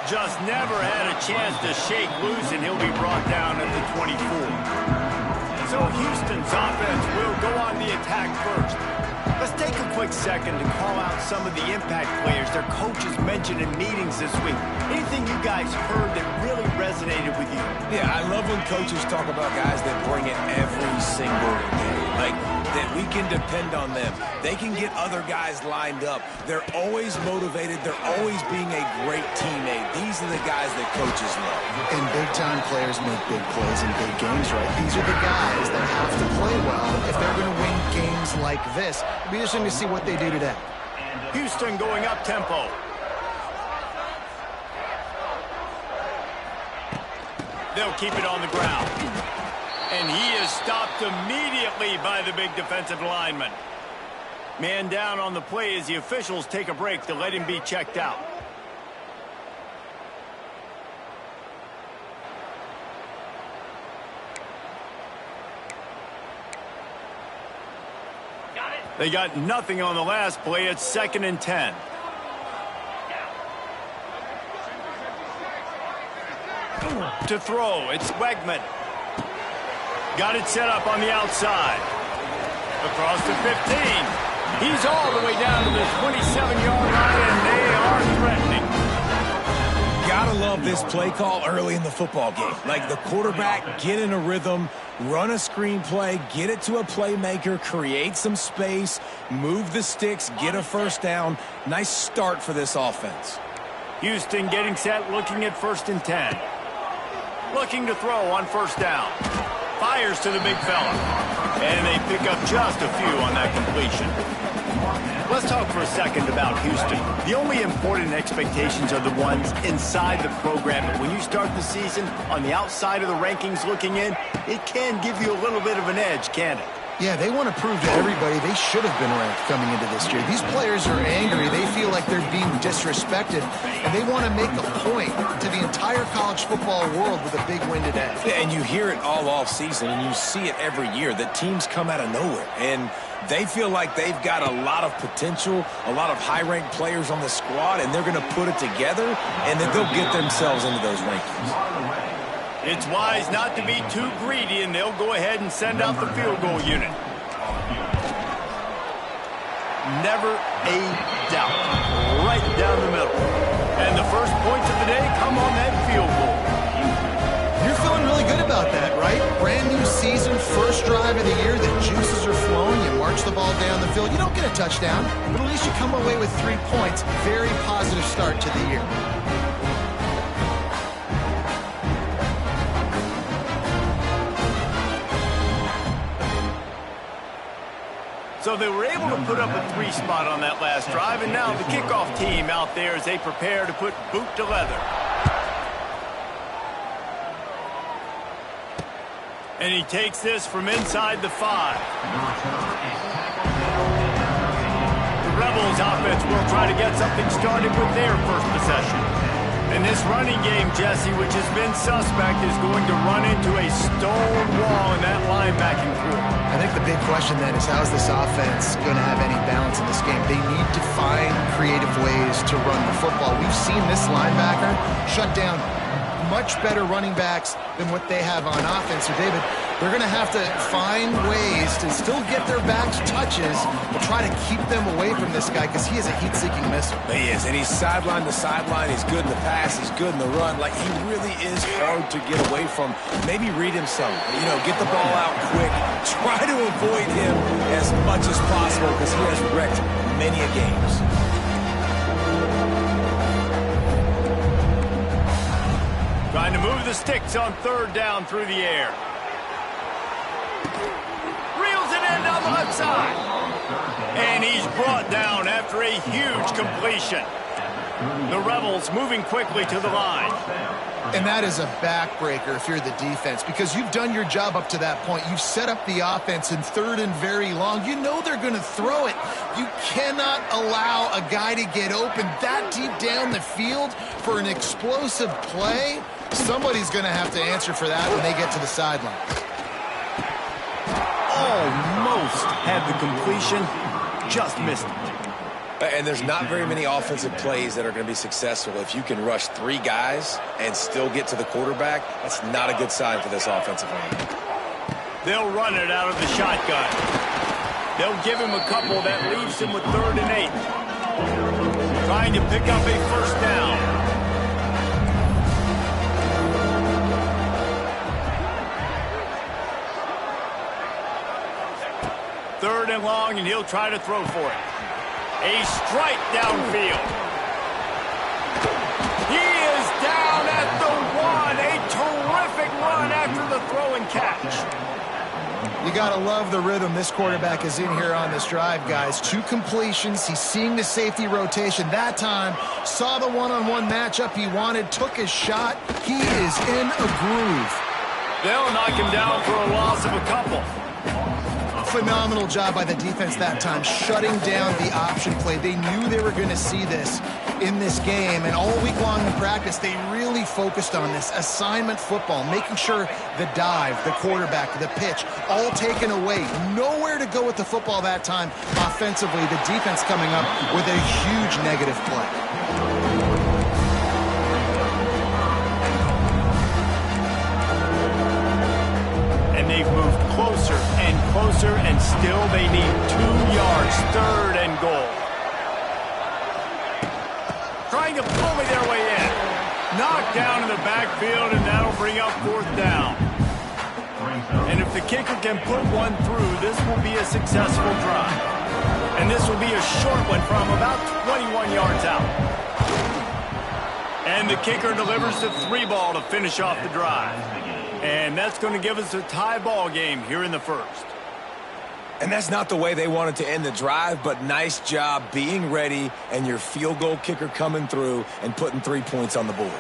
just never had a chance to shake loose, and he'll be brought down at the 24. So Houston's offense will go on the attack first. Let's take a quick second to call out some of the impact players their coaches mentioned in meetings this week. Anything you guys heard that really resonated with you? Yeah, I love when coaches talk about guys that bring it every single day. Like, that we can depend on them. They can get other guys lined up. They're always motivated. They're always being a great teammate. These are the guys that coaches love. And big-time players make big plays in big games, right? These are the guys that have to play well if they're going to win games like this. It'll be interesting to see what they do today. Houston going up tempo. They'll keep it on the ground. And he is stopped immediately by the big defensive lineman. Man down on the play as the officials take a break to let him be checked out. They got nothing on the last play. It's 2nd and 10. To throw, it's Wegman. Got it set up on the outside. Across the 15. He's all the way down to the 27-yard line, and they are threatening. Gotta love this play call early in the football game. Like, the quarterback, get in a rhythm, run a screen play, get it to a playmaker, create some space, move the sticks, get a first down. Nice start for this offense. Houston getting set, looking at 1st and 10. Looking to throw on 1st down. Fires to the big fella. And they pick up just a few on that completion. Let's talk for a second about Houston. The only important expectations are the ones inside the program. But when you start the season on the outside of the rankings looking in, it can give you a little bit of an edge, can't it? Yeah, they want to prove to everybody they should have been ranked coming into this year. These players are angry. They feel like they're being disrespected, and they want to make a point to the entire college football world with a big win today. Yeah, and you hear it all off season, and you see it every year, that teams come out of nowhere. And they feel like they've got a lot of potential, a lot of high-ranked players on the squad, and they're going to put it together, and then they'll get themselves into those rankings. It's wise not to be too greedy, and they'll go ahead and send out the field goal unit. Never a doubt. Right down the middle. And the first points of the day come on that field goal. You're feeling really good about that, right? Brand new season, first drive of the year, the juices are flowing, you march the ball down the field. You don't get a touchdown, but at least you come away with 3 points. Very positive start to the year. So they were able to put up a 3 spot on that last drive, and now the kickoff team out there as they prepare to put boot to leather. And he takes this from inside the 5. The Rebels offense will try to get something started with their first possession. And this running game, Jesse, which has been suspect, is going to run into a stone wall in that linebacking core. I think the big question then is, how is this offense going to have any balance in this game? They need to find creative ways to run the football. We've seen this linebacker shut down much better running backs than what they have on offense. So, David, they're going to have to find ways to still get their backs touches, but try to keep them away from this guy because he is a heat-seeking missile. He is, and he's sideline to sideline. He's good in the pass. He's good in the run. Like, he really is hard to get away from. Maybe read himself. You know, get the ball out quick. Try to avoid him as much as possible because he has wrecked many a games. Trying to move the sticks on 3rd down through the air. Reels it in down the left side. And he's brought down after a huge completion. The Rebels moving quickly to the line. And that is a backbreaker if you're the defense, because you've done your job up to that point. You've set up the offense in 3rd and very long. You know they're going to throw it. You cannot allow a guy to get open that deep down the field for an explosive play. Somebody's going to have to answer for that when they get to the sideline. Almost had the completion, just missed it. And there's not very many offensive plays that are going to be successful. If you can rush 3 guys and still get to the quarterback, that's not a good sign for this offensive line. They'll run it out of the shotgun. They'll give him a couple that leaves him with 3rd and 8. Trying to pick up a first down. Third and long, and he'll try to throw for it. A strike downfield. He is down at the 1. A terrific run after the throw and catch. You got to love the rhythm this quarterback is in here on this drive, guys. 2 completions. He's seeing the safety rotation. That time, saw the one-on-one matchup he wanted, took his shot. He is in a groove. They'll knock him down for a loss of a couple. Phenomenal job by the defense that time, shutting down the option play. They knew they were going to see this in this game, and all week long in practice, they really focused on this assignment football, making sure the dive, the quarterback, the pitch, all taken away. Nowhere to go with the football that time offensively. The defense coming up with a huge negative play. They've moved closer and closer, and still they need 2 yards. 3rd and goal. Trying to pull me their way in. Knocked down in the backfield, and that'll bring up 4th down. And if the kicker can put one through, this will be a successful drive. And this will be a short one from about 21 yards out. And the kicker delivers the 3 ball to finish off the drive. And that's going to give us a tie ball game here in the 1st. And that's not the way they wanted to end the drive, but nice job being ready and your field goal kicker coming through and putting 3 points on the board.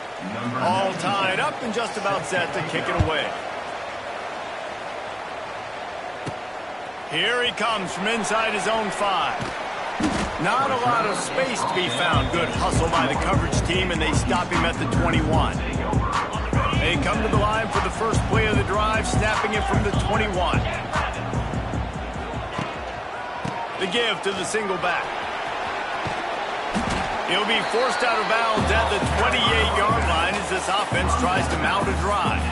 All tied up and just about set to kick it away. Here he comes from inside his own 5. Not a lot of space to be found. Good hustle by the coverage team, and they stop him at the 21. They come to the line for the first play of the drive, snapping it from the 21. The give to the single back. He'll be forced out of bounds at the 28-yard line as this offense tries to mount a drive.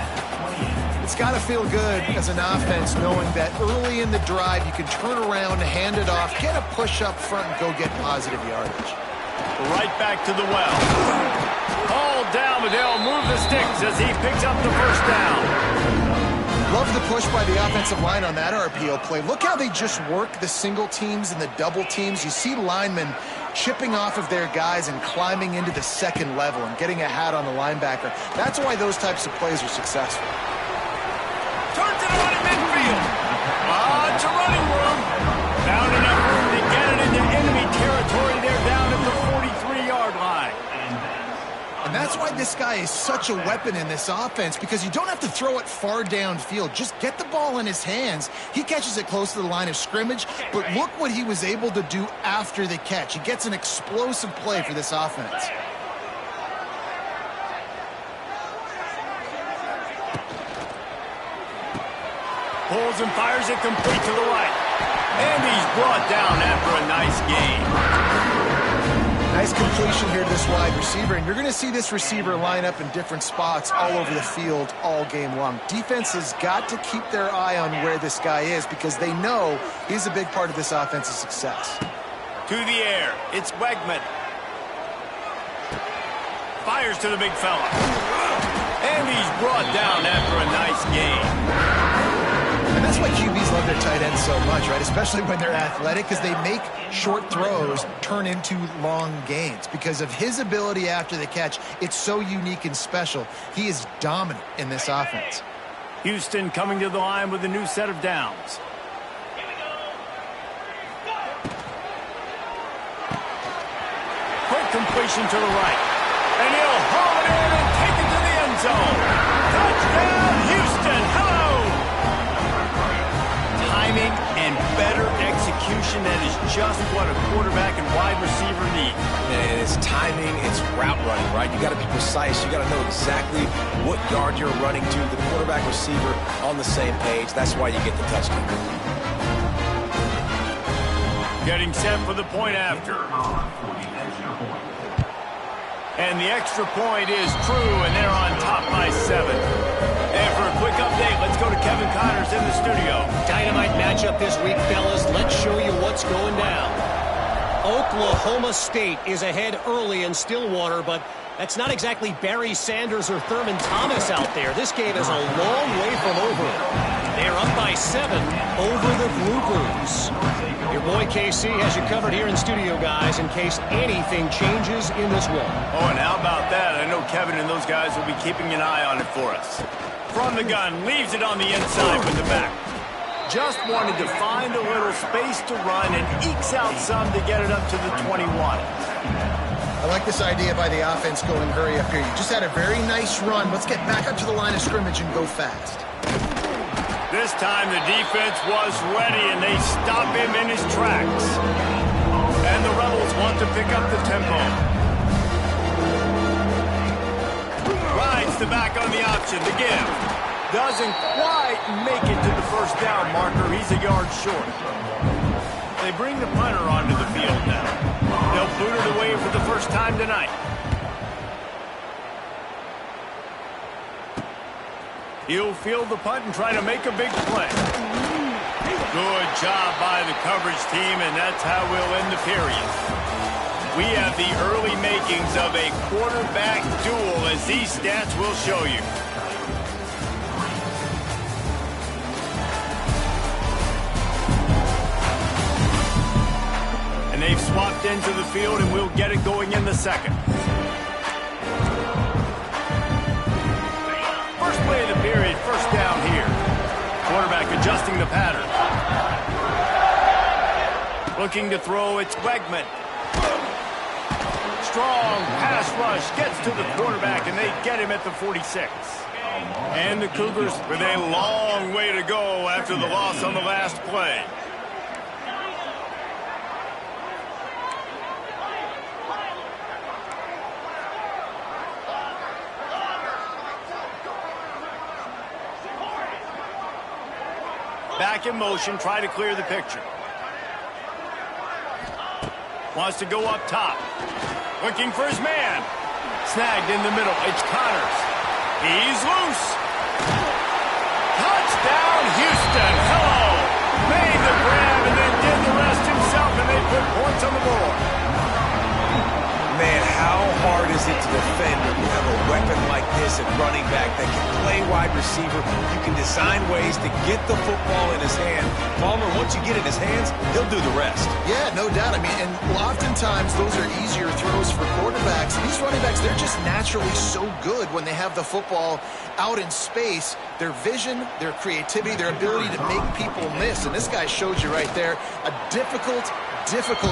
It's got to feel good as an offense knowing that early in the drive you can turn around, hand it off, get a push up front, and go get positive yardage. Right back to the well. All down, but they'll move the sticks as he picks up the first down. Love the push by the offensive line on that RPO play. Look how they just work the single teams and the double teams. You see linemen chipping off of their guys and climbing into the second level and getting a hat on the linebacker. That's why those types of plays are successful. Turns it on in midfield. It's a running room. Found enough room to get it into enemy territory. They're down at the 43-yard line. And that's why this guy is such a weapon in this offense, because you don't have to throw it far downfield. Just get the ball in his hands. He catches it close to the line of scrimmage, but look what he was able to do after the catch. He gets an explosive play for this offense. Pulls and fires it complete to the right. And he's brought down after a nice gain. Nice completion here to this wide receiver, and you're going to see this receiver line up in different spots all over the field all game long. Defense has got to keep their eye on where this guy is because they know he's a big part of this offense's success. To the air, it's Wegman. Fires to the big fella. And he's brought down after a nice gain. And that's why QBs love their tight ends so much, right? Especially when they're athletic, because they make short throws turn into long gains. Because of his ability after the catch, it's so unique and special. He is dominant in this offense. Houston coming to the line with a new set of downs. Quick completion to the right. And he'll haul it in and take it to the end zone. Touchdown, Houston. Hello. Timing and better execution, that is just what a quarterback and wide receiver need. And it's timing, it's route running, right? You got to be precise. You got to know exactly what yard you're running to. The quarterback receiver on the same page. That's why you get the touchdown. Getting set for the point after. And the extra point is true, and they're on top by 7. And for a quick update, let's go to Kevin Connors in the studio. Dynamite matchup this week, fellas. Let's show you what's going down. Oklahoma State is ahead early in Stillwater, but that's not exactly Barry Sanders or Thurman Thomas out there. This game is a long way from over. They're up by 7 over the Blue Blues. Your boy KC has you covered here in studio, guys, in case anything changes in this one. Oh, and how about that? I know Kevin and those guys will be keeping an eye on it for us. From the gun, leaves it on the inside with the back. Just wanted to find a little space to run and ekes out some to get it up to the 21. I like this idea by the offense going hurry up here. You just had a very nice run. Let's get back up to the line of scrimmage and go fast. This time the defense was ready, and they stop him in his tracks. And the Rebels want to pick up the tempo. Rides the back on the option to give. Doesn't quite make it to the first down marker. He's a yard short. They bring the punter onto the field now. They'll boot it away for the first time tonight. He'll field the punt and try to make a big play. Good job by the coverage team, and that's how we'll end the period. We have the early makings of a quarterback duel, as these stats will show you. And they've swapped into the field, and we'll get it going in the second. First play of the period, first down here. Quarterback adjusting the pattern. Looking to throw, it's Wegman. Strong pass rush gets to the quarterback, and they get him at the 46. And the Cougars with a long way to go after the loss on the last play. Back in motion, try to clear the picture. Wants to go up top. Looking for his man. Snagged in the middle. It's Connors. He's loose. Touchdown, Houston. Hello. Made the grab and then did the rest himself, and they put points on the board. Man, how hard is it to defend when you have a weapon like this at running back that can play wide receiver? You can design ways to get the football in his hand. Palmer, once you get it in his hands, he'll do the rest. Yeah, no doubt. I mean, and oftentimes those are easier throws for quarterbacks. These running backs, they're just naturally so good when they have the football out in space. Their vision, their creativity, their ability to make people miss. And this guy showed you right there a difficult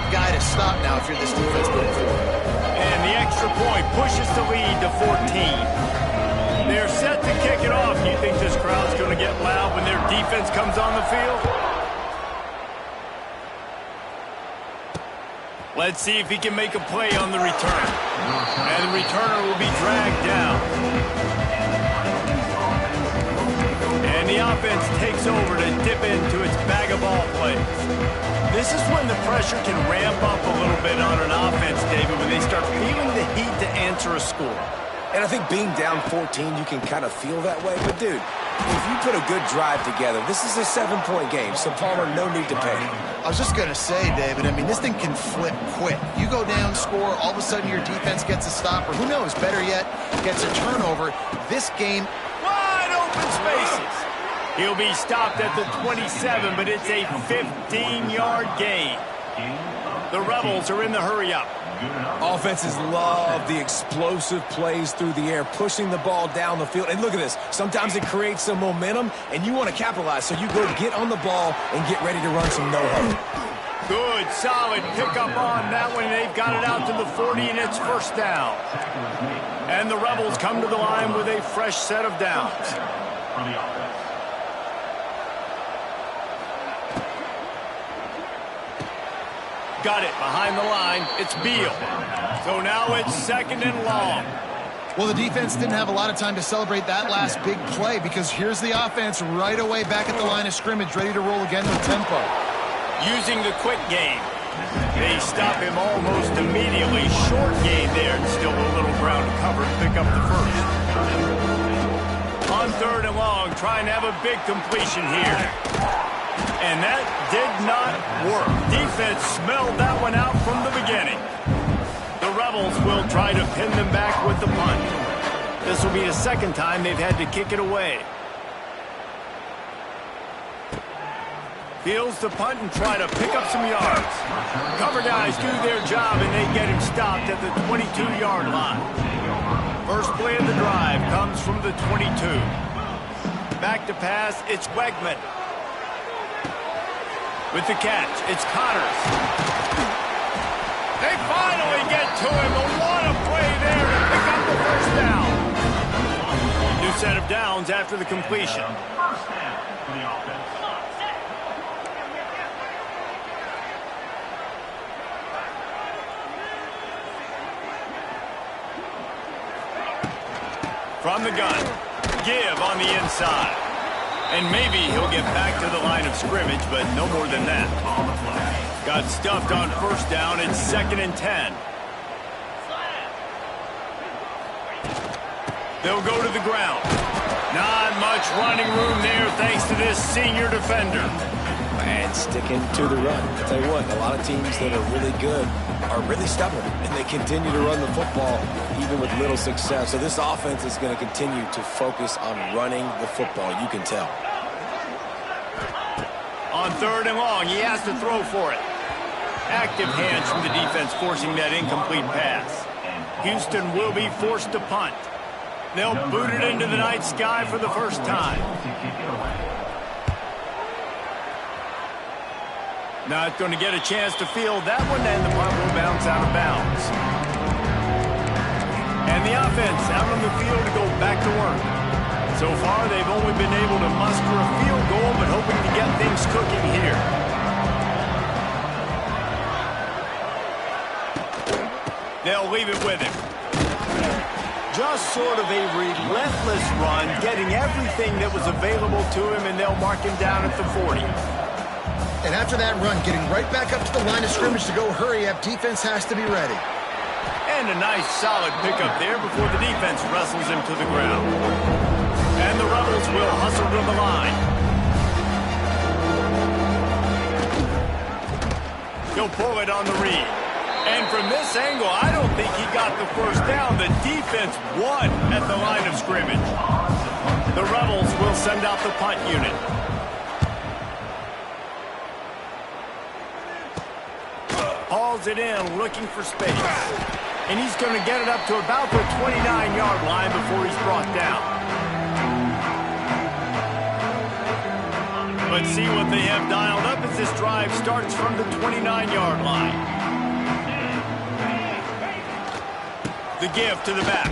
guy to stop now if you're this defense going forward. And the extra point pushes the lead to 14. They're set to kick it off. You think this crowd's going to get loud when their defense comes on the field? Let's see if he can make a play on the return. And the returner will be dragged down. And the offense takes over to dip into its bag of ball plays. This is when the pressure can ramp up a little bit on an offense, David, when they start feeling the heat to answer a score. And I think being down 14, you can kind of feel that way. But, dude, if you put a good drive together, this is a 7-point game, so Palmer, no need to panic. I was just going to say, David, I mean, this thing can flip quick. You go down, score, all of a sudden your defense gets a stop, or who knows, better yet, gets a turnover. This game... Wide open spaces. He'll be stopped at the 27, but it's a 15-yard gain. The Rebels are in the hurry-up. Offenses love the explosive plays through the air, pushing the ball down the field. And look at this. Sometimes it creates some momentum, and you want to capitalize. So you go get on the ball and get ready to run some no-huddle. Good, solid pickup on that one. They've got it out to the 40, and it's first down. And the Rebels come to the line with a fresh set of downs. Got it behind the line. It's Beal. So now it's second and long. Well, the defense didn't have a lot of time to celebrate that last big play because here's the offense right away back at the line of scrimmage, ready to roll again with tempo. Using the quick game. They stop him almost immediately. Short gain there, and still a little ground to cover to pick up the first. On 3rd and long, trying to have a big completion here. And that did not work. Defense smelled that one out from the beginning. The Rebels will try to pin them back with the punt. This will be the second time they've had to kick it away. Fields the punt and try to pick up some yards. Cover guys do their job, and they get him stopped at the 22-yard line. First play of the drive comes from the 22. Back to pass, it's Wegman. With the catch, it's Connors. They finally get to him, and what a play there to pick up the first down. New set of downs after the completion. First down for the offense. From the gun, give on the inside. And maybe he'll get back to the line of scrimmage, but no more than that. Got stuffed on first down. It's 2nd and 10. They'll go to the ground. Not much running room there thanks to this senior defender. And sticking to the run. I'll tell you what, a lot of teams that are really good are really stubborn, and they continue to run the football even with little success. So this offense is going to continue to focus on running the football. You can tell. On 3rd and long, he has to throw for it. Active hands from the defense forcing that incomplete pass. Houston will be forced to punt. They'll boot it into the night sky for the first time. Not going to get a chance to field that one, and the punt will bounce out of bounds. And the offense out on the field to go back to work. So far, they've only been able to muster a field goal, but hoping to get things cooking here. They'll leave it with him. Just sort of a relentless run, getting everything that was available to him, and they'll mark him down at the 40. And after that run, getting right back up to the line of scrimmage to go hurry up, defense has to be ready. And a nice solid pickup there before the defense wrestles him to the ground. And the Rebels will hustle to the line. He'll pull it on the read. And from this angle, I don't think he got the first down. The defense won at the line of scrimmage. The Rebels will send out the punt unit. Hauls it in, looking for space. And he's going to get it up to about the 29-yard line before he's brought down. Let's see what they have dialed up as this drive starts from the 29-yard line. The give to the back.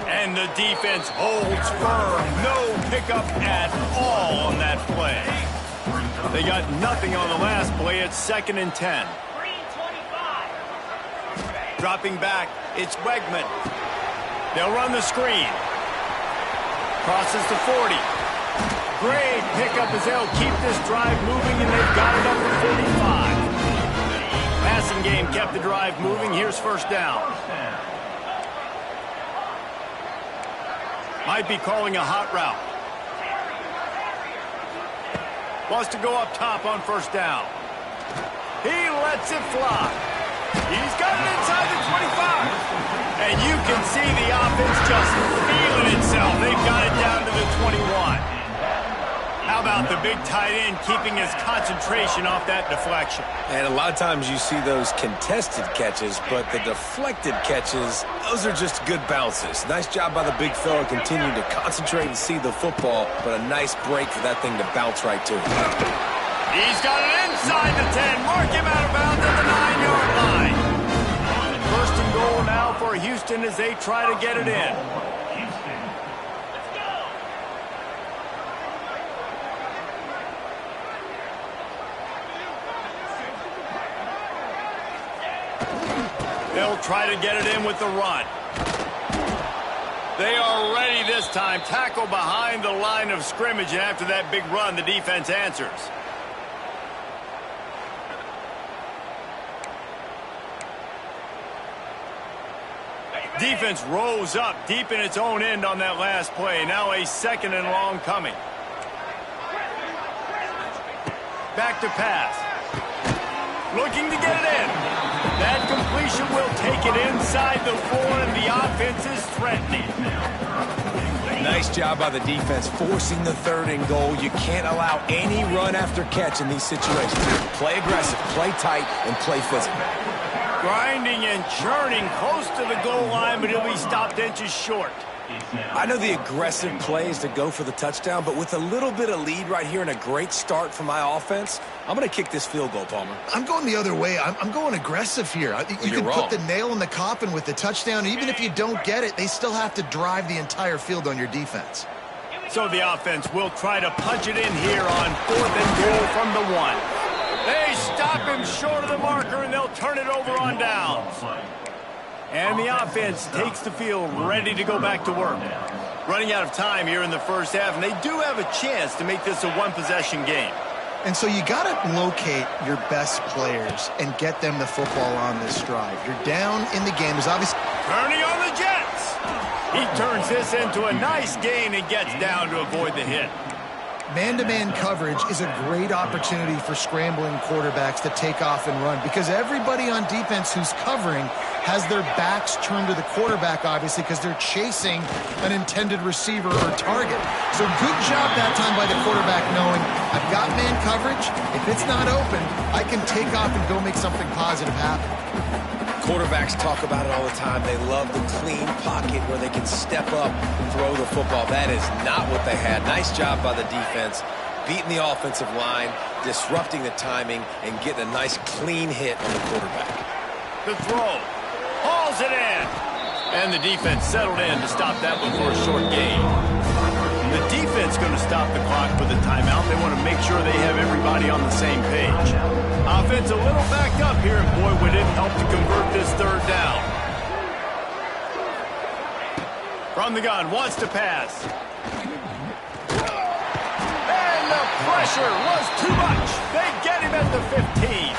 And the defense holds firm. No pickup at all on that play. They got nothing on the last play. It's 2nd and 10. Dropping back, it's Wegman. They'll run the screen. Crosses the 40. Great pickup as they'll keep this drive moving, and they've got it up to 45. Passing game kept the drive moving. Here's first down. Might be calling a hot route. Wants to go up top on first down. He lets it fly. He's got it inside the 25. And you can see the offense just feeling itself. They've got it down to the 21. How about the big tight end keeping his concentration off that deflection? And a lot of times you see those contested catches, but the deflected catches, those are just good bounces. Nice job by the big fella continuing to concentrate and see the football, but a nice break for that thing to bounce right to. He's got it inside the 10. Mark him out of bounds at the 9-yard line. First and goal now for Houston as they try to get it in. They'll try to get it in with the run. They are ready this time. Tackle behind the line of scrimmage, and after that big run, the defense answers. Defense rose up deep in its own end on that last play. Now a 2nd and long coming. Back to pass. Looking to get it in. That completion will take it inside the 4, and the offense is threatening. Nice job by the defense forcing the 3rd and goal. You can't allow any run after catch in these situations. Play aggressive, play tight, and play physical. Grinding and churning close to the goal line, but he'll be stopped inches short. I know the aggressive play is to go for the touchdown, but with a little bit of lead right here and a great start from my offense, I'm going to kick this field goal, Palmer. I'm going the other way. I'm going aggressive here. You can put the nail in the coffin with the touchdown. Even if you don't get it, they still have to drive the entire field on your defense. So the offense will try to punch it in here on 4th and goal from the 1. They stop him short of the marker, and they'll turn it over on downs. And the offense takes the field ready to go back to work. Running out of time here in the first half, and they do have a chance to make this a 1-possession game. And so you got to locate your best players and get them the football on this drive. You're down in the game. There's obviously Turning on the Jets. He turns this into a nice gain and gets down to avoid the hit. man-to-man coverage is a great opportunity for scrambling quarterbacks to take off and run, because everybody on defense who's covering has their backs turned to the quarterback, obviously, because they're chasing an intended receiver or target. So good job that time by the quarterback knowing, I've got man coverage. If it's not open, I can take off and go make something positive happen. Quarterbacks talk about it all the time. They love the clean pocket where they can step up and throw the football. That is not what they had. Nice job by the defense, beating the offensive line, disrupting the timing, and getting a nice clean hit on the quarterback. The throw. Hauls it in. And the defense settled in to stop that one for a short gain. The defense going to stop the clock with a timeout. They want to make sure they have everybody on the same page. Offense a little backed up here, and boy, would it help to convert this third down. From the gun, wants to pass. And the pressure was too much. They get him at the 15.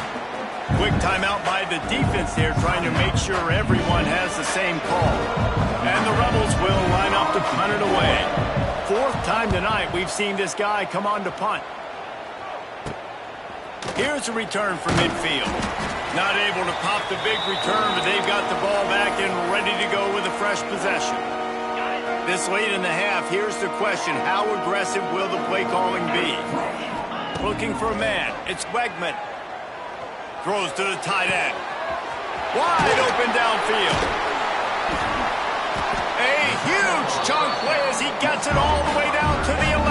Quick timeout by the defense there, trying to make sure everyone has the same call. And the Rebels will line up to punt it away. Fourth time tonight we've seen this guy come on to punt. Here's a return from midfield. Not able to pop the big return, but they've got the ball back and ready to go with a fresh possession. This late in the half, here's the question. How aggressive will the play calling be? Looking for a man. It's Wegman. Throws to the tight end. Wide open downfield. A huge chunk play as he gets it all the way down to the 11.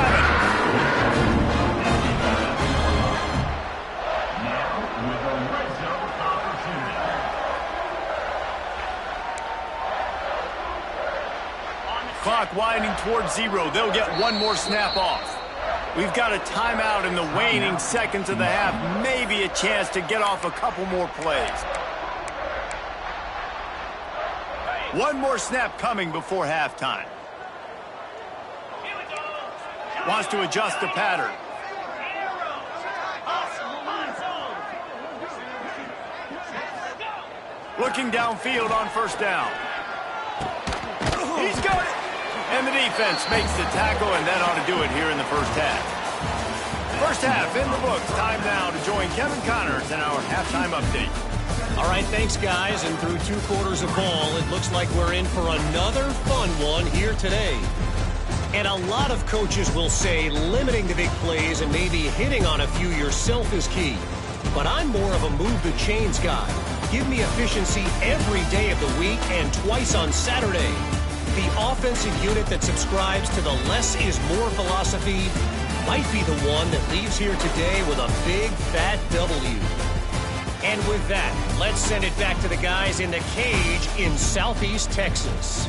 Clock winding towards 0. They'll get one more snap off. We've got a timeout in the waning seconds of the half. Maybe a chance to get off a couple more plays. One more snap coming before halftime. Wants to adjust the pattern. Looking downfield on first down. He's got it. And the defense makes the tackle, and that ought to do it here in the first half. First half in the books. Time now to join Kevin Connors in our halftime update. All right, thanks, guys. And through 2 quarters of ball, it looks like we're in for another fun one here today. And a lot of coaches will say limiting the big plays and maybe hitting on a few yourself is key. But I'm more of a move the chains guy. Give me efficiency every day of the week and twice on Saturday. The offensive unit that subscribes to the less is more philosophy might be the one that leaves here today with a big fat W. And with that, let's send it back to the guys in the cage in Southeast Texas.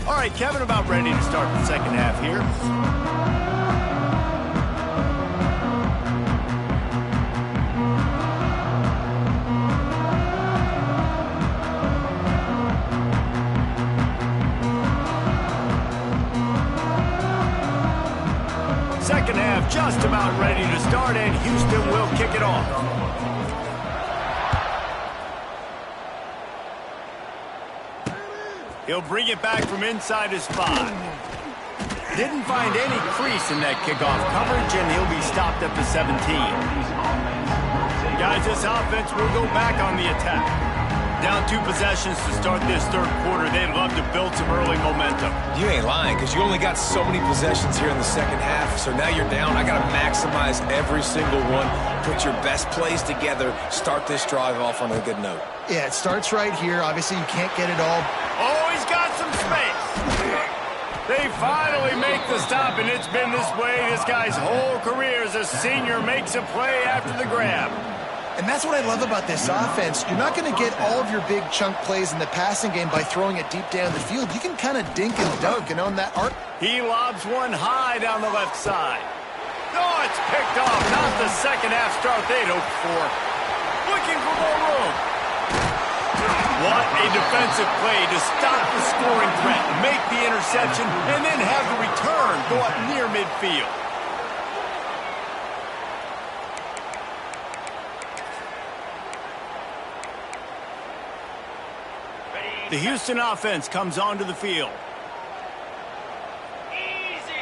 All right, Kevin, about ready to start the second half here. Second half just about ready to start, and Houston will kick it off. He'll bring it back from inside his 5. Didn't find any crease in that kickoff coverage, and he'll be stopped at the 17. Guys, this offense will go back on the attack. Down 2 possessions to start this third quarter. They'd love to build some early momentum. You ain't lying, because you only got so many possessions here in the second half, so now you're down. I got to maximize every single one, put your best plays together, start this drive off on a good note. Yeah, it starts right here. Obviously, you can't get it all. Oh, he's got some space. They finally make the stop, and it's been this way this guy's whole career as a senior makes a play after the grab. And that's what I love about this offense. You're not going to get all of your big chunk plays in the passing game by throwing it deep down the field. You can kind of dink and dunk and own that arc. He lobs one high down the left side. Oh, it's picked off. Not the second half start they'd hoped for. Looking for more room. What a defensive play to stop the scoring threat, make the interception, and then have the return go up near midfield. The Houston offense comes onto the field. Easy.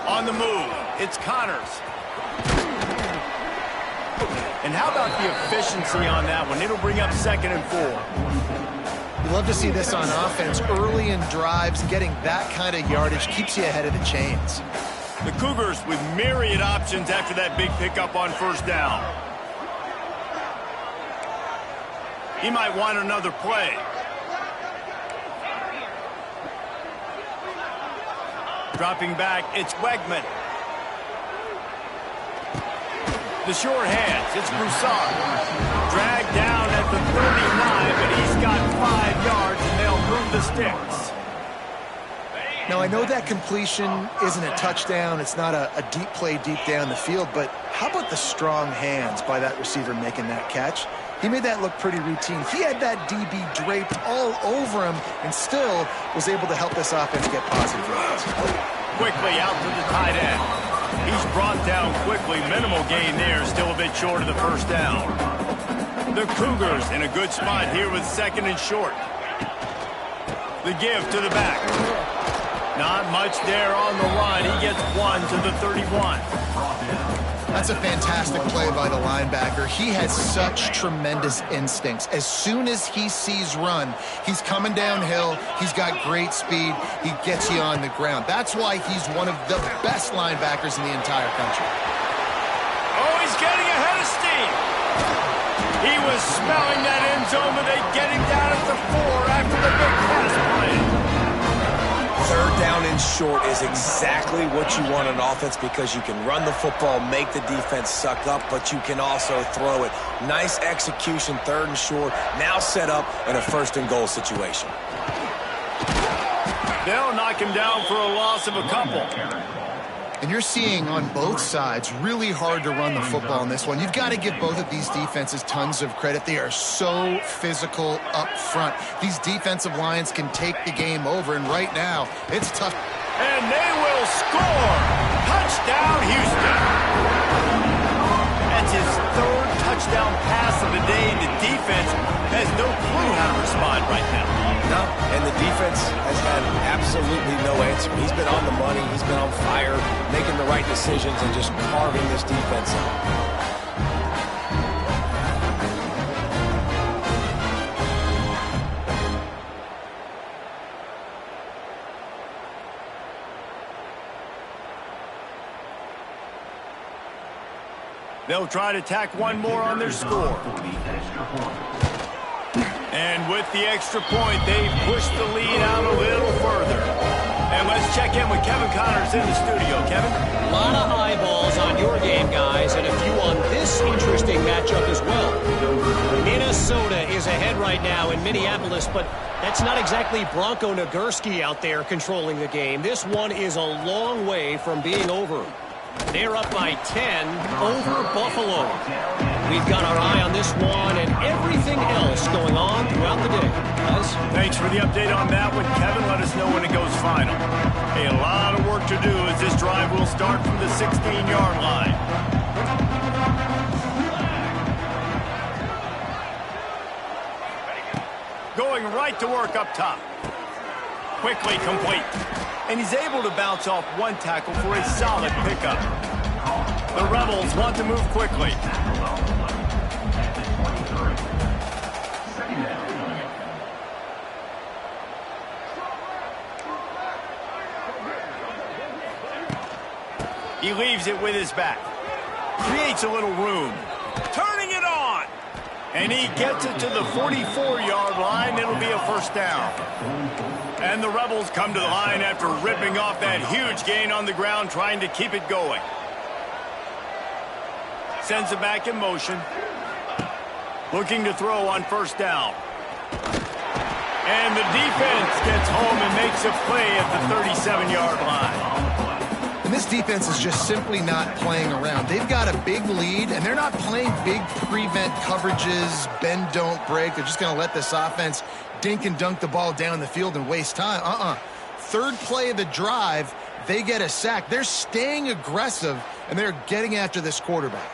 On the move, it's Connors. And how about the efficiency on that one? It'll bring up 2nd and 4. You love to see this on offense. Early in drives, getting that kind of yardage keeps you ahead of the chains. The Cougars with myriad options after that big pickup on first down. He might want another play. Dropping back, it's Wegman. The short hands, it's Broussard. Dragged down at the 39, but he's got 5 yards, and they'll move the sticks. Now, I know that completion isn't a touchdown. It's not a deep play deep down the field, but how about the strong hands by that receiver making that catch? He made that look pretty routine. He had that DB draped all over him and still was able to help this offense get positive yards. Quickly out to the tight end. He's brought down quickly. Minimal gain there. Still a bit short of the first down. The Cougars in a good spot here with 2nd and short. The give to the back. Not much there on the run. He gets 1 to the 31. That's a fantastic play by the linebacker. He has such tremendous instincts. As soon as he sees run, he's coming downhill. He's got great speed. He gets you on the ground. That's why he's one of the best linebackers in the entire country. Oh, he's getting ahead of steam. He was smelling that end zone, but they get him down at the 4 after the big pass play. 3rd down and short is exactly what you want on offense because you can run the football, make the defense suck up, but you can also throw it. Nice execution, 3rd and short, now set up in a 1st and goal situation. They'll knock him down for a loss of a couple. And you're seeing on both sides really hard to run the football in this one. You've got to give both of these defenses tons of credit. They are so physical up front. These defensive lines can take the game over, and right now, it's tough. And they will score! Touchdown, Houston! That's his 3rd touchdown pass of the day. The defense has no clue how to respond right now. No, and the defense has had absolutely no answer. He's been on the money. He's been on fire, making the right decisions and just carving this defense up. They'll try to tack one more on their score. And with the extra point, they push the lead out a little further. And let's check in with Kevin Connors in the studio. Kevin? A lot of eyeballs on your game, guys, and a few on this interesting matchup as well. Minnesota is ahead right now in Minneapolis, but that's not exactly Bronco Nagurski out there controlling the game. This one is a long way from being over. They're up by 10 over Buffalo. We've got our eye on this one and everything else going on throughout the day. Guys? Thanks for the update on that one, Kevin. Let us know when it goes final. Hey, a lot of work to do as this drive will start from the 16-yard line. Going right to work up top. Quickly complete. And he's able to bounce off one tackle for a solid pickup. The Rebels want to move quickly. He leaves it with his back. Creates a little room. Turning it on. And he gets it to the 44-yard line. It'll be a first down. And the Rebels come to the line after ripping off that huge gain on the ground, trying to keep it going. Sends it back in motion. Looking to throw on first down. And the defense gets home and makes a play at the 37-yard line. And this defense is just simply not playing around. They've got a big lead, and they're not playing big prevent coverages, bend, don't break. They're just going to let this offense dink and dunk the ball down the field and waste time. Third play of the drive, they get a sack. They're staying aggressive, and they're getting after this quarterback.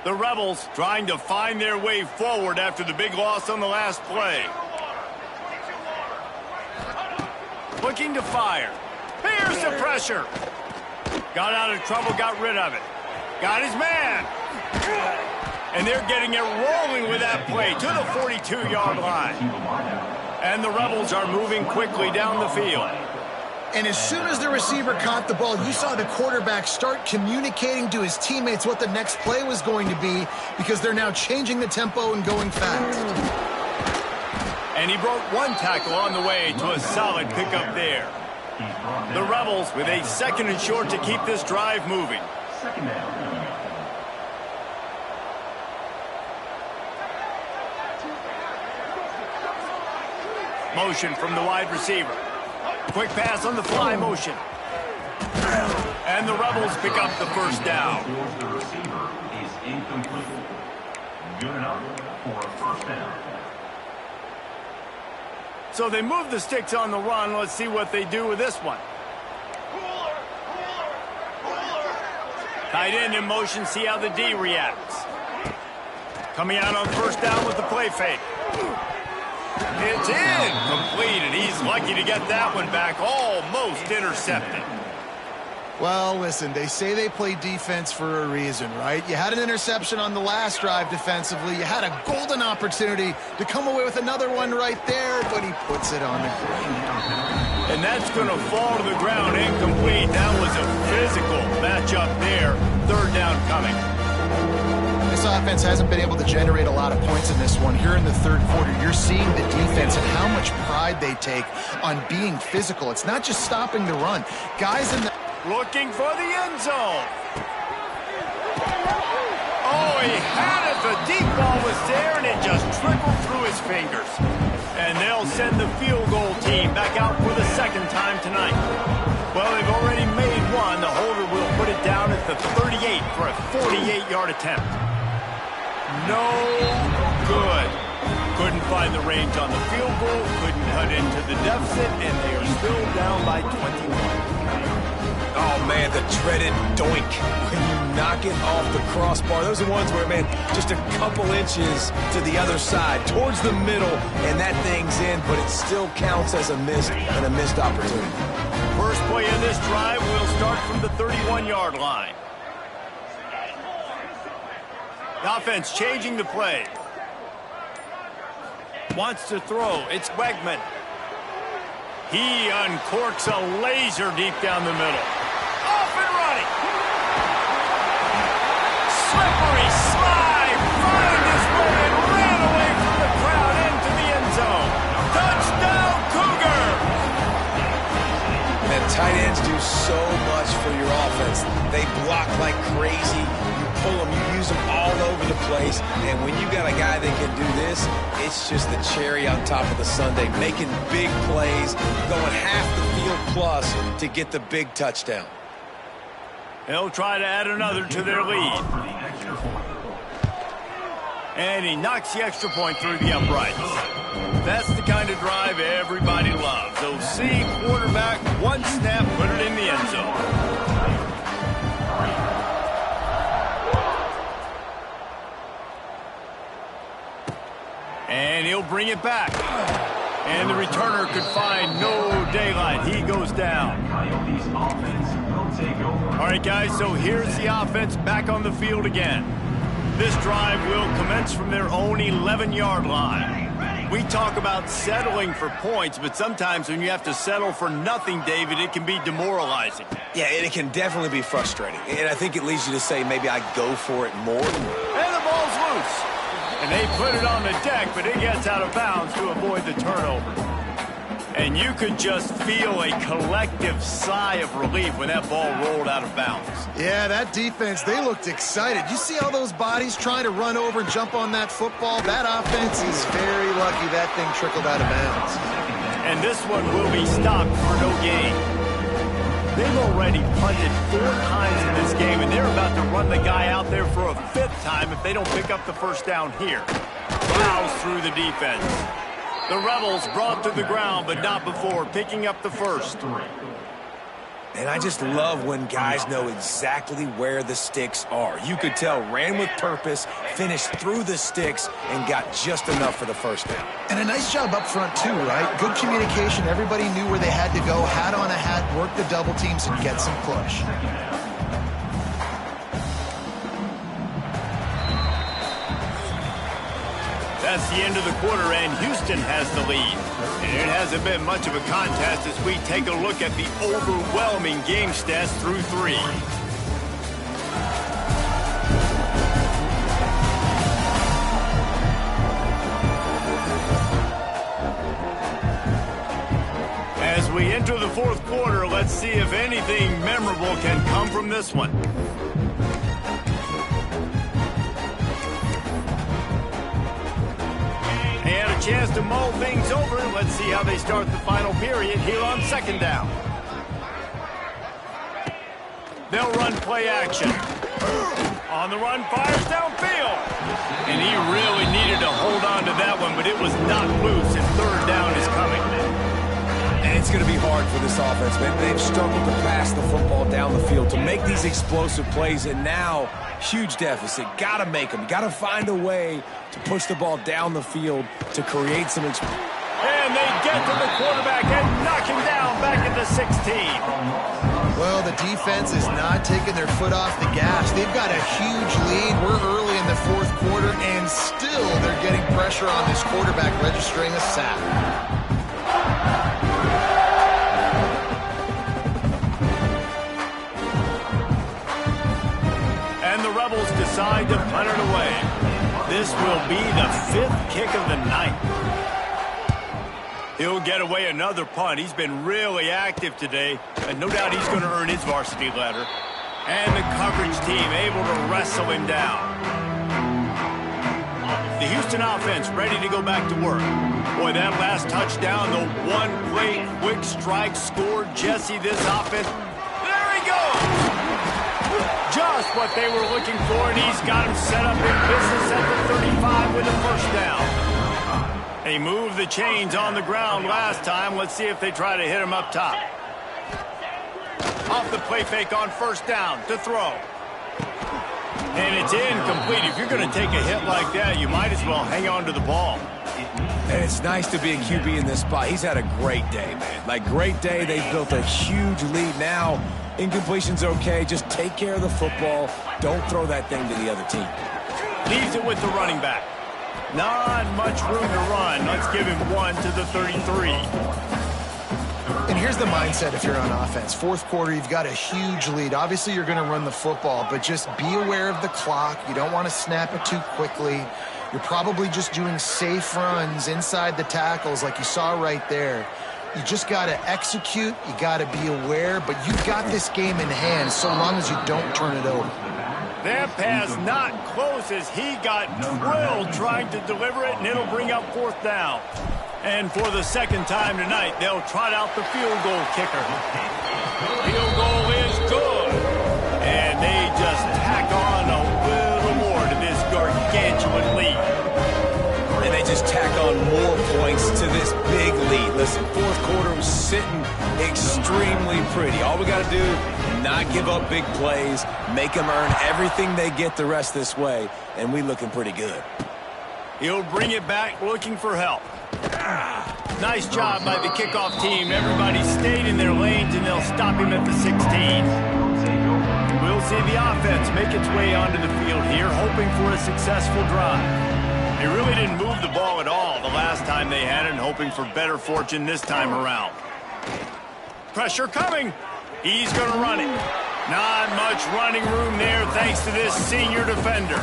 The Rebels trying to find their way forward after the big loss on the last play. Looking to fire. Here's the pressure. Got out of trouble, got rid of it. Got his man. And they're getting it rolling with that play to the 42-yard line. And the Rebels are moving quickly down the field. And as soon as the receiver caught the ball, you saw the quarterback start communicating to his teammates what the next play was going to be, because they're now changing the tempo and going fast. And he broke one tackle on the way to a solid pickup there. The Rebels with a second and short to keep this drive moving. Second down. Motion from the wide receiver. Quick pass on the fly motion. And the Rebels pick up the first down. The receiver is incomplete. Good enough for a first down. So they move the sticks on the run. Let's see what they do with this one. Tight end in motion, see how the D reacts. Coming out on first down with the play fake. It's incomplete, and he's lucky to get that one back, almost intercepted. Well, listen, they say they play defense for a reason, right? You had an interception on the last drive defensively. You had a golden opportunity to come away with another one right there, but he puts it on the ground. And that's going to fall to the ground, incomplete. That was a physical matchup there. Third down coming. This offense hasn't been able to generate a lot of points in this one. Here in the third quarter, you're seeing the defense and how much pride they take on being physical. It's not just stopping the run. Guys in the... Looking for the end zone. Oh, he had it. The deep ball was there, and it just trickled through his fingers. And they'll send the field goal team back out for the second time tonight. Well, they've already made one. The holder will put it down at the 38 for a 48-yard attempt. No good. Couldn't find the range on the field goal, couldn't cut into the deficit, and they are still down by 21. Oh, man, the dreaded doink when you knock it off the crossbar. Those are ones where, man, just a couple inches to the other side, towards the middle, and that thing's in, but it still counts as a miss and a missed opportunity. First play of this drive will start from the 31-yard line. The offense changing the play. Wants to throw. It's Wegman. He uncorks a laser deep down the middle. Off and running. Slippery slide. Find his way and ran away from the crowd into the end zone. Touchdown, Cougar. And tight ends do so much for your offense. They block like crazy. You pull them, you use them all over the place. And when you got a guy that can do this, it's just the cherry on top of the sundae, making big plays, going half the field plus to get the big touchdown. He'll try to add another to their lead. And he knocks the extra point through the uprights. That's the kind of drive everybody loves. So see quarterback, one snap, put it in the end zone. And he'll bring it back. And the returner could find no daylight. He goes down. All right, guys, so here's the offense back on the field again. This drive will commence from their own 11-yard line. We talk about settling for points, but sometimes when you have to settle for nothing, David, it can be demoralizing. Yeah, and it can definitely be frustrating. And I think it leads you to say maybe I go for it more. And the ball's loose. And they put it on the deck, but it gets out of bounds to avoid the turnover. And you could just feel a collective sigh of relief when that ball rolled out of bounds. Yeah, that defense, they looked excited. You see all those bodies trying to run over and jump on that football? That offense is very lucky that thing trickled out of bounds. And this one will be stopped for no gain. They've already punted 4 times in this game, and they're about to run the guy out there for a 5th time if they don't pick up the first down here. Plows through the defense. The Rebels brought to the ground, but not before picking up the first. And I just love when guys know exactly where the sticks are. You could tell, ran with purpose, finished through the sticks, and got just enough for the first down. And a nice job up front, too, right? Good communication. Everybody knew where they had to go, hat on a hat, work the double teams, and get some push. That's the end of the quarter, and Houston has the lead. And it hasn't been much of a contest as we take a look at the overwhelming game stats through 3. As we enter the 4th quarter, let's see if anything memorable can come from this one. Chance to mull things over. Let's see how they start the final period here on 2nd down. They'll run play action. On the run, fires downfield. And he really needed to hold on to that one, but it was not loose, and 3rd down is coming. And it's going to be hard for this offense, man. They've struggled to pass the football down the field, to make these explosive plays, and now huge deficit. Got to make them. Got to find a way to push the ball down the field to create some And they get to the quarterback and knock him down back at the 16. Well, the defense is not taking their foot off the gas. They've got a huge lead. We're early in the 4th quarter, and still they're getting pressure on this quarterback, registering a sack. And the Rebels decide to punt it away. This will be the 5th kick of the night. He'll get away another punt. He's been really active today, and no doubt he's going to earn his varsity letter. And the coverage team able to wrestle him down. The Houston offense ready to go back to work. Boy, that last touchdown, the one-play quick strike scored Jesse this offense. There he goes! Just what they were looking for, and he's got him set up in business at the 35 with a first down. They moved the chains on the ground last time. Let's see if they try to hit him up top. Off the play fake on 1st down to throw. And it's incomplete. If you're going to take a hit like that, you might as well hang on to the ball. And it's nice to be a QB in this spot. He's had a great day, man. Like, great day. They've built a huge lead now. Incompletion's okay. Just take care of the football. Don't throw that thing to the other team. Leaves it with the running back. Not much room to run. Let's give him 1 to the 33. And here's the mindset if you're on offense. 4th quarter, you've got a huge lead. Obviously, you're going to run the football, but just be aware of the clock. You don't want to snap it too quickly. You're probably just doing safe runs inside the tackles like you saw right there. You just got to execute. You got to be aware, but you've got this game in hand so long as you don't turn it over. That pass not close as he got drilled trying to deliver it, and it'll bring up 4th down. And for the 2nd time tonight, they'll trot out the field goal kicker. Field goal is good. And they just tack on a little more to this gargantuan lead. And they just tack on more points to this big lead. Listen, 4th quarter was sitting extremely pretty. All we got to do, not give up big plays, make them earn everything they get the rest this way, and we looking pretty good. He'll bring it back looking for help. Nice job by the kickoff team. Everybody stayed in their lanes, and they'll stop him at the 16. We'll see the offense make its way onto the field here, hoping for a successful drive. They really didn't move the ball at all the last time they had it, and hoping for better fortune this time around. Pressure coming. He's going to run it. Not much running room there thanks to this senior defender.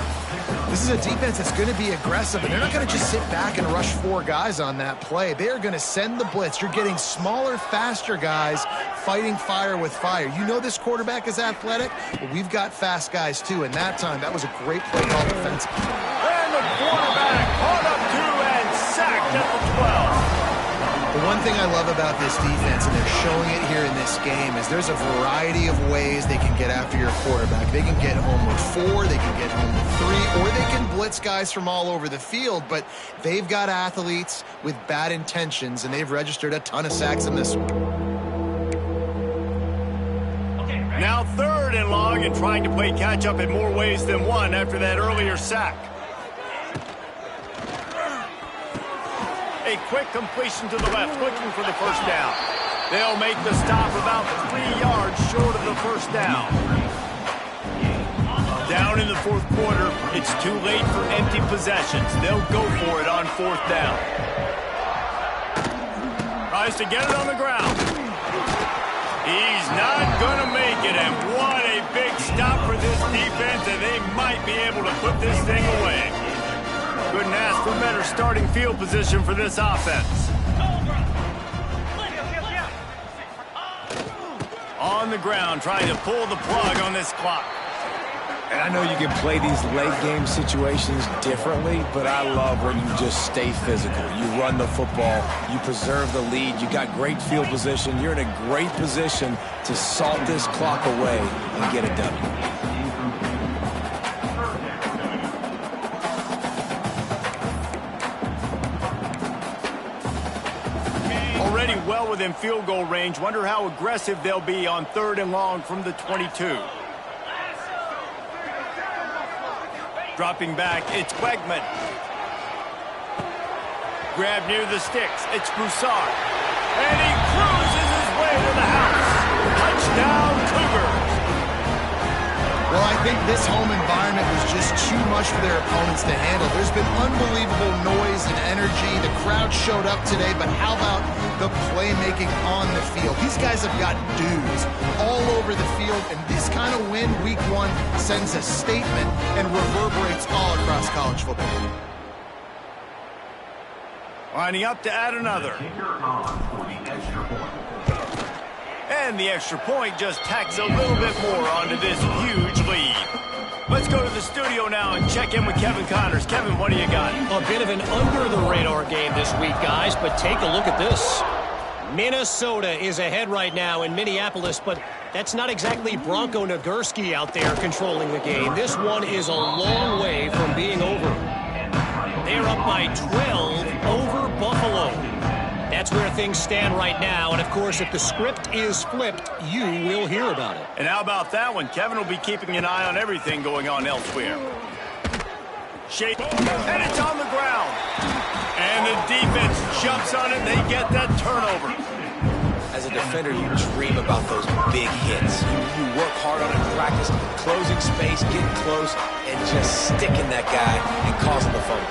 This is a defense that's going to be aggressive, and they're not going to just sit back and rush 4 guys on that play. They are going to send the blitz. You're getting smaller, faster guys fighting fire with fire. You know this quarterback is athletic, but we've got fast guys too, and that time, that was a great play call defensively. And the quarterback caught up to and sacked at the 12. The one thing I love about this defense, and they're showing it here in this game, is there's a variety of ways they can get after your quarterback. They can get home with 4, they can get home with 3, or they can blitz guys from all over the field, but they've got athletes with bad intentions, and they've registered a ton of sacks in this one. Now 3rd and long, and trying to play catch-up in more ways than one after that earlier sack. A quick completion to the left, looking for the 1st down. They'll make the stop about 3 yards short of the 1st down. Down in the 4th quarter, it's too late for empty possessions. They'll go for it on 4th down. Tries to get it on the ground. He's not going to make it, and what a big stop for this defense, and they might be able to put this thing away. Couldn't ask for better starting field position for this offense. On the ground, trying to pull the plug on this clock. And I know you can play these late game situations differently, but I love when you just stay physical. You run the football, you preserve the lead, you got great field position, you're in a great position to salt this clock away and get it done. Already well within field goal range. Wonder how aggressive they'll be on 3rd and long from the 22. Dropping back, it's Wegman. Grab near the sticks, it's Broussard. And he cruises his way to the house. Touchdown, Cougars. Well, I think this home environment was just too much for their opponents to handle. There's been unbelievable noise and energy. The crowd showed up today, but how about the playmaking on the field? These guys have got dudes all over the field, and this kind of win week 1 sends a statement and reverberates all across college football. Lining up to add another. And the extra point just tacks a little bit more onto this huge lead. Let's go to the studio now and check in with Kevin Connors. Kevin, what do you got? A bit of an under-the-radar game this week, guys, but take a look at this. Minnesota is ahead right now in Minneapolis, but that's not exactly Bronco Nagurski out there controlling the game. This one is a long way from being over. They're up by 12 over Buffalo. That's where things stand right now, and of course, if the script is flipped, you will hear about it. And how about that one? Kevin will be keeping an eye on everything going on elsewhere. Shake, and it's on the ground. And the defense jumps on it, and they get that turnover. As a defender, you dream about those big hits. You work hard on it in practice, closing space, getting close, and just sticking that guy and causing the fumble.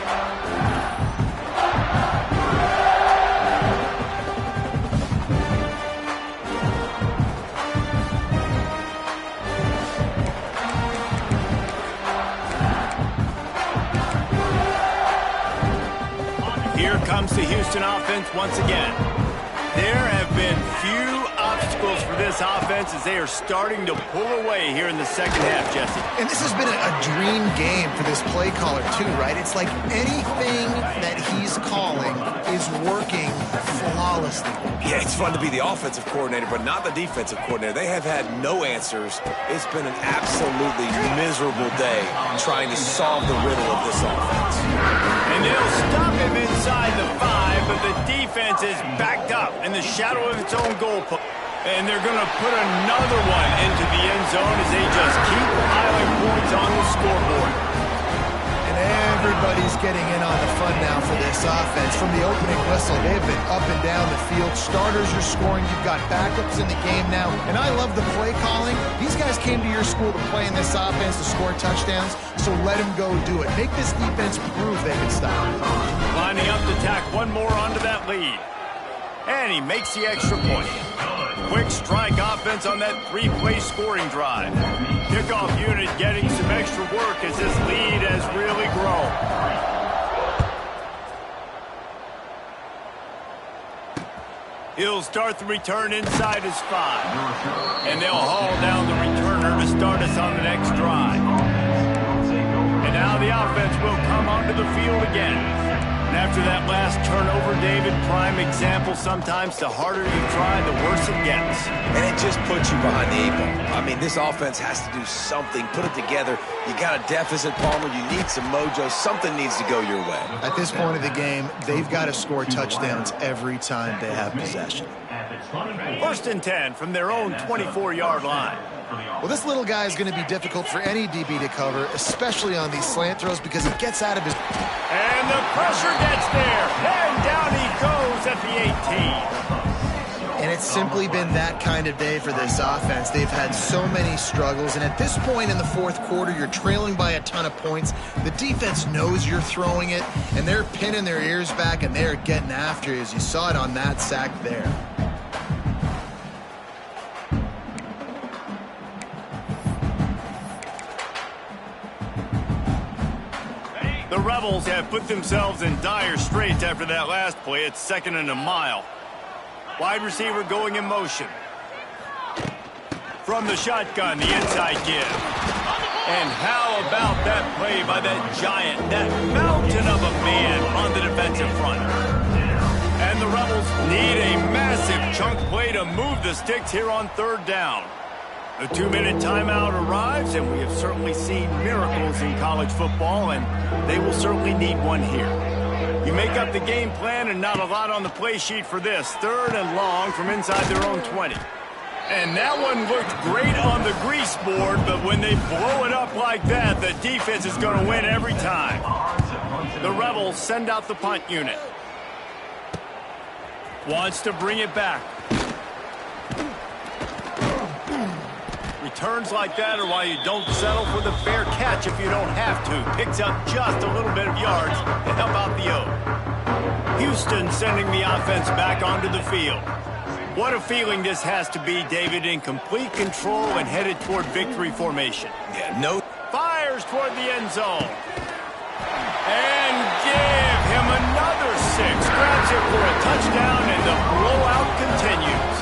Here comes the Houston offense once again. There have been few obstacles for this offense as they are starting to pull away here in the second half, Jesse. And this has been a dream game for this play caller, too, right? It's like anything that he's calling is working flawlessly. Yeah, it's fun to be the offensive coordinator, but not the defensive coordinator. They have had no answers. It's been an absolutely miserable day trying to solve the riddle of this offense. And they'll stop him inside the 5, but the defense is backed up in the shadow of its own goal post. And they're going to put another one into the end zone as they just keep piling points on the scoreboard. And everybody's getting in on the fun now for this offense. From the opening whistle, they've been up and down the field. Starters are scoring. You've got backups in the game now. And I love the play calling. These guys came to your school to play in this offense to score touchdowns, so let them go do it. Make this defense prove they can stop it. Lining up to tack one more onto that lead. And he makes the extra point. Quick strike offense on that 3-play scoring drive. Kickoff unit getting some extra work as this lead has really grown. He'll start the return inside his 5. And they'll haul down the returner to start us on the next drive. And now the offense will come onto the field again. And after that last turnover, David, prime example, sometimes the harder you try, the worse it gets. And it just puts you behind the 8 ball. I mean, this offense has to do something, put it together. You got a deficit, Palmer. You need some mojo. Something needs to go your way. At this point of the game, they've got to score touchdowns every time they have possession. First and 10 from their own 24-yard line. Well, this little guy is going to be difficult for any DB to cover, especially on these slant throws, because he gets out of his... And the pressure gets there. And down he goes at the 18. And it's simply been that kind of day for this offense. They've had so many struggles, and at this point in the fourth quarter, you're trailing by a ton of points. The defense knows you're throwing it, and they're pinning their ears back, and they're getting after you, as you saw it on that sack there. The Rebels have put themselves in dire straits after that last play. It's 2nd and a mile. Wide receiver going in motion. From the shotgun, the inside give. And how about that play by that giant, that mountain of a man on the defensive front? And the Rebels need a massive chunk play to move the sticks here on 3rd down. The 2-minute timeout arrives, and we have certainly seen miracles in college football, and they will certainly need one here. You make up the game plan, and not a lot on the play sheet for this. 3rd and long from inside their own 20. And that one looked great on the grease board, but when they blow it up like that, the defense is going to win every time. The Rebels send out the punt unit. Wants to bring it back. Returns like that are why you don't settle for the fair catch if you don't have to. Picks up just a little bit of yards to help out the O. Houston sending the offense back onto the field. What a feeling this has to be, David, in complete control and headed toward victory formation. Yeah, no. Fires toward the end zone. And give him another 6. Grabs it for a touchdown, and the blowout continues.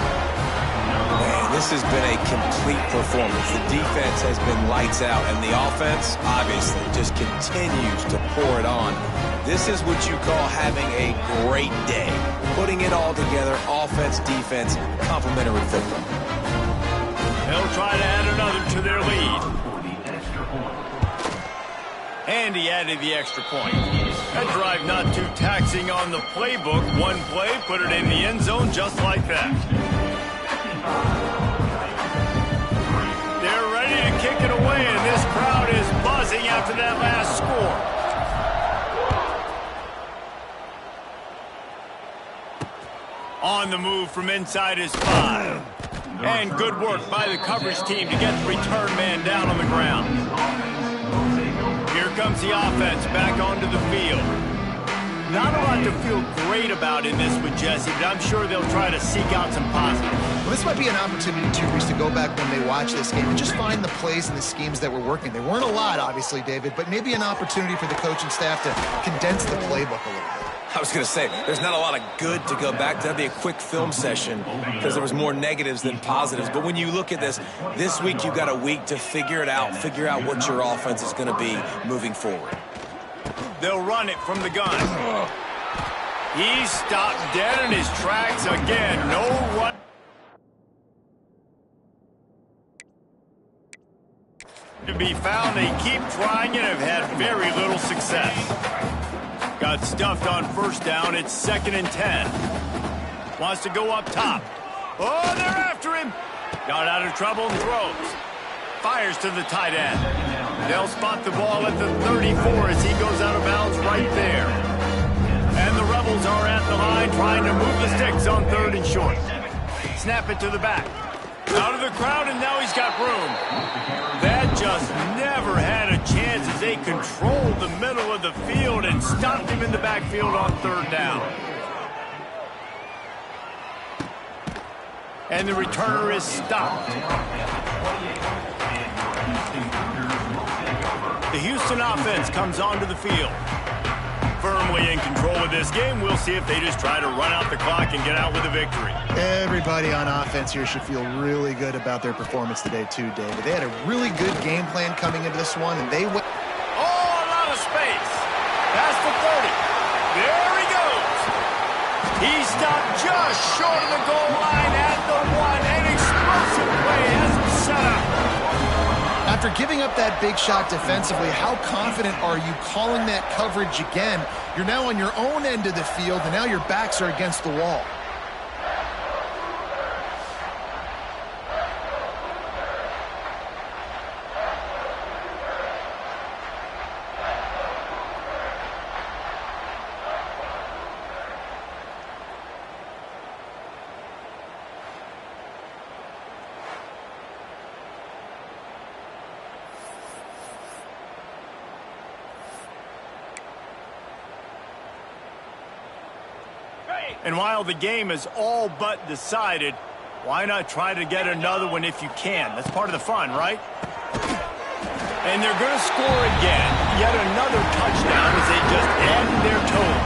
Man, this has been a complete performance. The defense has been lights out, and the offense, obviously, just continues to pour it on. This is what you call having a great day. Putting it all together, offense, defense, complementary football. They'll try to add another to their lead. And he added the extra point. That drive not too taxing on the playbook. One play, put it in the end zone just like that. They're ready to kick it away, and this crowd is buzzing after that last score. On the move from inside his 5. And good work by the coverage team to get the return man down on the ground. Here comes the offense back onto the field. Not a lot to feel great about in this with Jesse, but I'm sure they'll try to seek out some positives. Well, this might be an opportunity, too, Reese, to go back when they watch this game and just find the plays and the schemes that were working. They weren't a lot, obviously, David, but maybe an opportunity for the coaching staff to condense the playbook a little bit. I was going to say, there's not a lot of good to go back to. That'd be a quick film session because there was more negatives than positives. But when you look at this week you've got a week to figure it out, figure out what your offense is going to be moving forward. They'll run it from the gun. He's stopped dead in his tracks again. No run. To be found, they keep trying and have had very little success. Got stuffed on first down. It's 2nd and 10. Wants to go up top. Oh, they're after him. Got out of trouble and throws. Fires to the tight end. They'll spot the ball at the 34 as he goes out of bounds right there. And the Rebels are at the line trying to move the sticks on 3rd and short. Snap it to the back. Out of the crowd, and now he's got room. That just never had a chance as they controlled the middle of the field and stopped him in the backfield on 3rd down. And the returner is stopped. The Houston offense comes onto the field. Firmly in control of this game. We'll see if they just try to run out the clock and get out with a victory. Everybody on offense here should feel really good about their performance today too, David. They had a really good game plan coming into this one, and they went. Oh, a lot of space. Past the 30. There he goes. He stopped just short of the goal line at the 1. An explosive play has him set up. After giving up that big shot defensively, how confident are you calling that coverage again? You're now on your own end of the field, and now your backs are against the wall. And while the game is all but decided, why not try to get another one if you can? That's part of the fun, right? And they're going to score again. Yet another touchdown as they just added their total.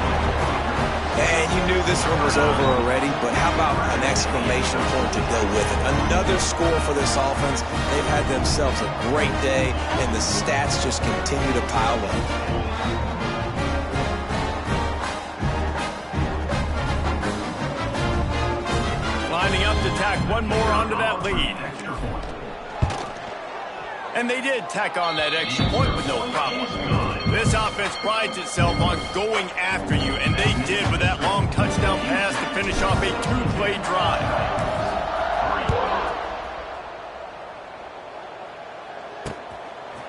And you knew this one was over already, but how about an exclamation point to go with it? Another score for this offense. They've had themselves a great day, and the stats just continue to pile up. Lining up to tack one more onto that lead. And they did tack on that extra point with no problem. This offense prides itself on going after you, and they did with that long touchdown pass to finish off a 2-play drive.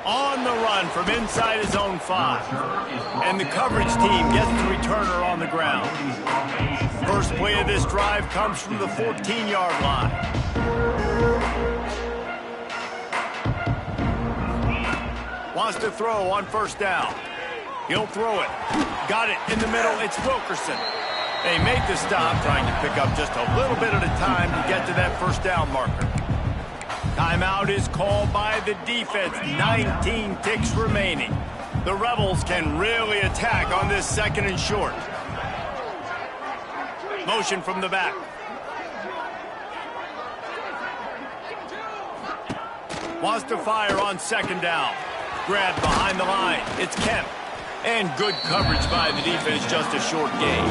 On the run from inside his own 5. And the coverage team gets the returner on the ground. First play of this drive comes from the 14-yard line. Wants to throw on first down. He'll throw it. Got it in the middle. It's Wilkerson. They make the stop, trying to pick up just a little bit at a time to get to that first down marker. Timeout is called by the defense. 19 ticks remaining. The Rebels can really attack on this 2nd and short. Motion from the back. Wants to fire on 2nd down. Grabbed behind the line. It's Kemp. And good coverage by the defense, just a short gain.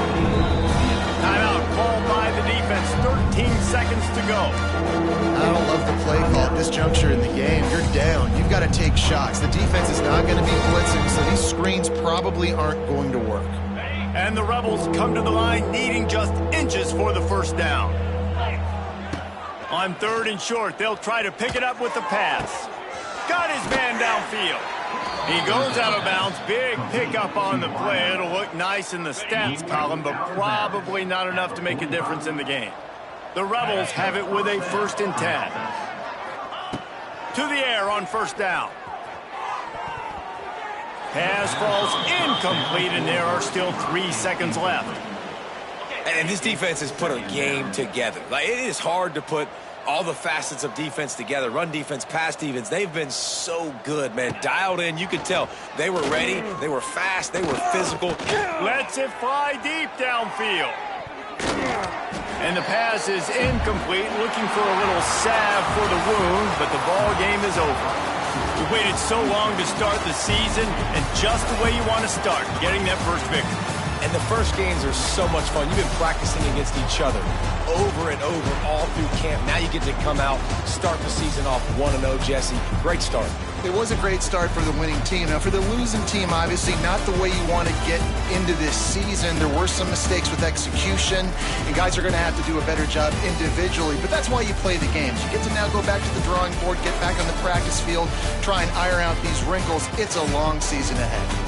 Timeout called by the defense. 13 seconds to go. I don't love the play call at this juncture in the game. You're down. You've got to take shots. The defense is not going to be blitzing, so these screens probably aren't going to work. And the Rebels come to the line needing just inches for the first down. On 3rd and short, they'll try to pick it up with the pass. Got his man downfield. He goes out of bounds. Big pickup on the play. It'll look nice in the stats column, but probably not enough to make a difference in the game. The Rebels have it with a 1st and 10. To the air on first down. Pass falls incomplete, and there are still 3 seconds left. And this defense has put a game together. Like, it is hard to put all the facets of defense together. Run defense, pass defense. They've been so good, man. Dialed in. You could tell they were ready. They were fast. They were physical. Lets it fly deep downfield. And the pass is incomplete. Looking for a little salve for the wound, but the ball game is over. We waited so long to start the season, and just the way you want to start, getting that first victory. And the first games are so much fun. You've been practicing against each other over and over all through camp. Now you get to come out, start the season off 1-0, Jesse. Great start. It was a great start for the winning team. Now, for the losing team, obviously not the way you want to get into this season. There were some mistakes with execution, and guys are going to have to do a better job individually. But that's why you play the games. You get to now go back to the drawing board, get back on the practice field, try and iron out these wrinkles. It's a long season ahead.